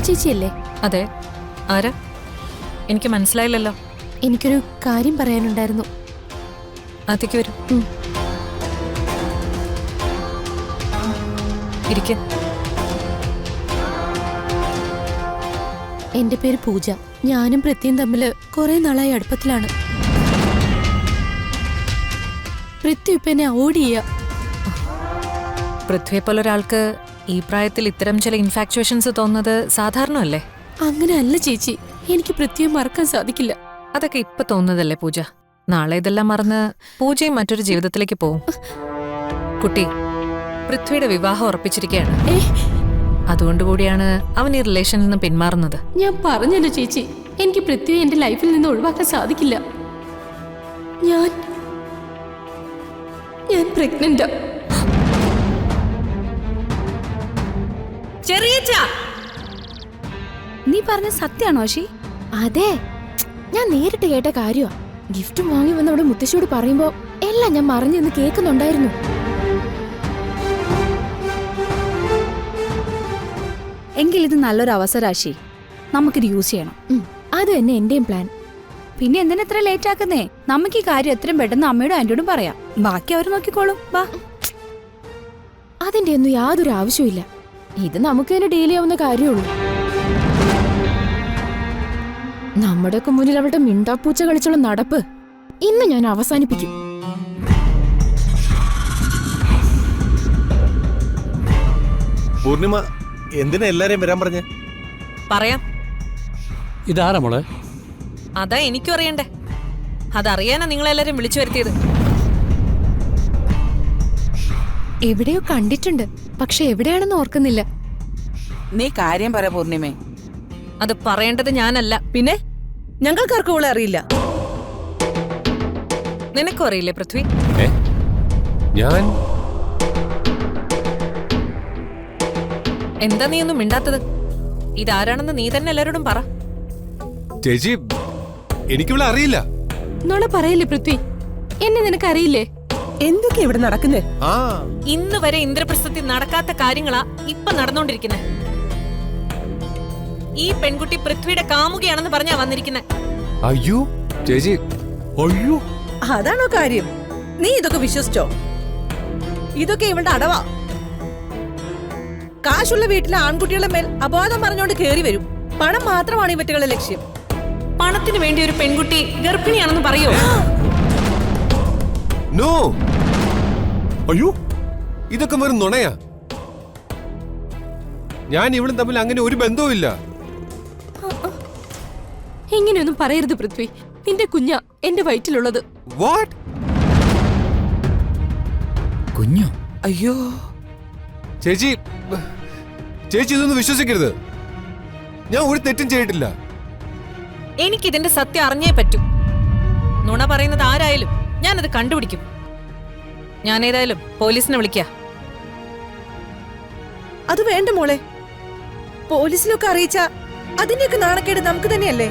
ചേച്ചിയല്ലേ? അതെ. ആരാ? എനിക്ക് മനസ്സിലായില്ലല്ലോ. എനിക്കൊരു കാര്യം പറയാനുണ്ടായിരുന്നു. അകത്തേക്ക് വരൂ. ഇരിക്ക്. എന്റെ പേര് പൂജ. ഞാനും പൃഥ്വിയും തമ്മിൽ കുറെ നാളായി അടുപ്പത്തിലാണ്. പൃഥ്വി ഇപ്പൊ എന്നെ അവോയ്ഡ് ചെയ്യാ. പൃഥ്വിയെ പോലെ ഒരാൾക്ക് ഈ പ്രായത്തിൽ ഇത്തരം ചില ഇൻഫാക്ച്വേഷൻസ് തോന്നുന്നത് സാധാരണയല്ലേ? അങ്ങനെ അല്ല ചേച്ചി, എനിക്ക് പൃഥ്വിയെ മറക്കാൻ സാധിക്കില്ല. അതൊക്കെ ഇപ്പൊ തോന്നുന്നതല്ലേ പൂജ? നാളെ ഇതെല്ലാം മറന്ന് പൂജയും മറ്റൊരു ജീവിതത്തിലേക്ക് പോവും. കുട്ടി, പൃഥ്വിയുടെ വിവാഹം ഉറപ്പിച്ചിരിക്കുകയാണ്. അതുകൊണ്ടുകൂടിയാണ് അവൻ ഈ റിലേഷനിൽ നിന്ന് പിന്മാറുന്നത്. ഞാൻ പറഞ്ഞല്ലോ ചേച്ചി, എനിക്ക് പൃഥ്വിയെ എന്റെ ലൈഫിൽ നിന്ന് ഒഴിവാക്കാൻ സാധിക്കില്ല. ഞാൻ പ്രഗ്നന്റാ. നീ പറഞ്ഞ സത്യാണോ ആശി? അതെ, ഞാൻ നേരിട്ട് കേട്ട കാര്യമാ. ഗിഫ്റ്റ് വാങ്ങി വന്ന് അവിടെ മുത്തശ്ശിയോട് പറയുമ്പോ എല്ലാം ഞാൻ മറിഞ്ഞെന്ന് കേൾക്കുന്നുണ്ടായിരുന്നു. എങ്കിൽ ഇത് നല്ലൊരു അവസരം ആശി, നമുക്കിത് യൂസ് ചെയ്യണം. അത് തന്നെ എന്റെയും പ്ലാൻ. പിന്നെ എന്തിനാ ഇത്ര ലേറ്റ് ആക്കുന്നേ? നമുക്ക് ഈ കാര്യം എത്രയും പെട്ടെന്ന് അമ്മയോടും ആന്റിയോടും പറയാം. ബാക്കി അവർ നോക്കിക്കോളും. വാ. അതിന്റെ ഒന്നും യാതൊരു ആവശ്യമില്ല. ഇത് നമുക്ക് തന്നെ ഡീൽ ചെയ്യാവുന്ന കാര്യമുള്ളൂ. നമ്മുടെയൊക്കെ മുന്നിൽ അവളുടെ മിണ്ടാപ്പൂച്ച കളിച്ചുള്ള നടപ്പ് ഇന്ന് ഞാൻ അവസാനിപ്പിക്കും. പൂർണിമ, എന്തിനാ എല്ലാരെയും വരാൻ പറഞ്ഞേ? പറയാം. ഇതാരാ മോളെ? അതാ എനിക്കും അറിയണ്ടേ. അതറിയാനാ നിങ്ങളെല്ലാരും വിളിച്ചു വരുത്തിയത്. എവിടെയോ കണ്ടിട്ടുണ്ട്, പക്ഷെ എവിടെയാണെന്ന് ഓർക്കുന്നില്ല. നീ കാര്യം പറ പൂർണിമേ. അത് പറയേണ്ടത് ഞാനല്ല. പിന്നെ ഞങ്ങൾക്കാർക്കും അവളെ അറിയില്ല. നിനക്കും അറിയില്ലേ പൃഥ്വി? ഞാൻ എന്താ നീ ഒന്നും മിണ്ടാത്തത്? ഇതാരാണെന്ന് നീ തന്നെ എല്ലാരോടും പറ. ചേച്ചി, എനിക്കിവിടെ അറിയില്ല. നോളെ പറയില്ലേ പൃഥ്വി? എന്നെ നിനക്കറിയില്ലേ? എന്തൊക്കെ ഇവിടെ നടക്കുന്നേ? ഇന്ന് വരെ ഇന്ദ്രപ്രസ്ഥത്തിൽ നടക്കാത്ത കാര്യങ്ങളാ ഇപ്പൊ നടന്നുകൊണ്ടിരിക്കുന്നെ. ഈ പെൺകുട്ടി പൃഥ്വിയുടെ കാമുകയാണെന്ന് പറഞ്ഞാ വന്നിരിക്കുന്നെ. അയ്യോ ചേച്ചി, അയ്യോ. അതാണോ കാര്യം? നീ ഇതൊക്കെ വിശ്വസിച്ചോ? ഇതൊക്കെ ഇവളുടെ അടവാ. കാശുള്ള വീട്ടിലെ ആൺകുട്ടികളുടെ മേൽ അപവാദം പറഞ്ഞുകൊണ്ട് കേറി വരും. പണം മാത്രമാണ് ഇവറ്റകളുടെ ലക്ഷ്യം. പണത്തിന് വേണ്ടി ഒരു പെൺകുട്ടി ഗർഭിണിയാണെന്ന് പറയോ? നോ. അയ്യോ, ഇതൊക്കെ വെറും നുണയാ. ഞാൻ ഇവളും തമ്മിൽ അങ്ങനെ ഒരു ബന്ധവുമില്ല. ഇങ്ങനെയൊന്നും പറയരുത് പൃഥ്വി. നിന്റെ കുഞ്ഞാ എന്റെ വയറ്റിലുള്ളത്. വാട്ട്? കുഞ്ഞോ? അയ്യോ ചേച്ചി, ചേച്ചി ഇതൊന്നും വിശ്വസിക്കരുത്. ഞാൻ ഒരു തെറ്റും ചെയ്തിട്ടില്ല. എനിക്കിതിന്റെ സത്യം അറിഞ്ഞേ പറ്റൂ. നുണ പറയുന്നത് ആരായാലും ഞാനത് കണ്ടുപിടിക്കും. ഞാൻ ഏതായാലും പോലീസിനെ വിളിക്കാം. അത് വേണ്ട മോളെ. പോലീസിലൊക്കെ അറിയിച്ച അതിന്റെയൊക്കെ നാണക്കേട് നമുക്ക് തന്നെയല്ലേ?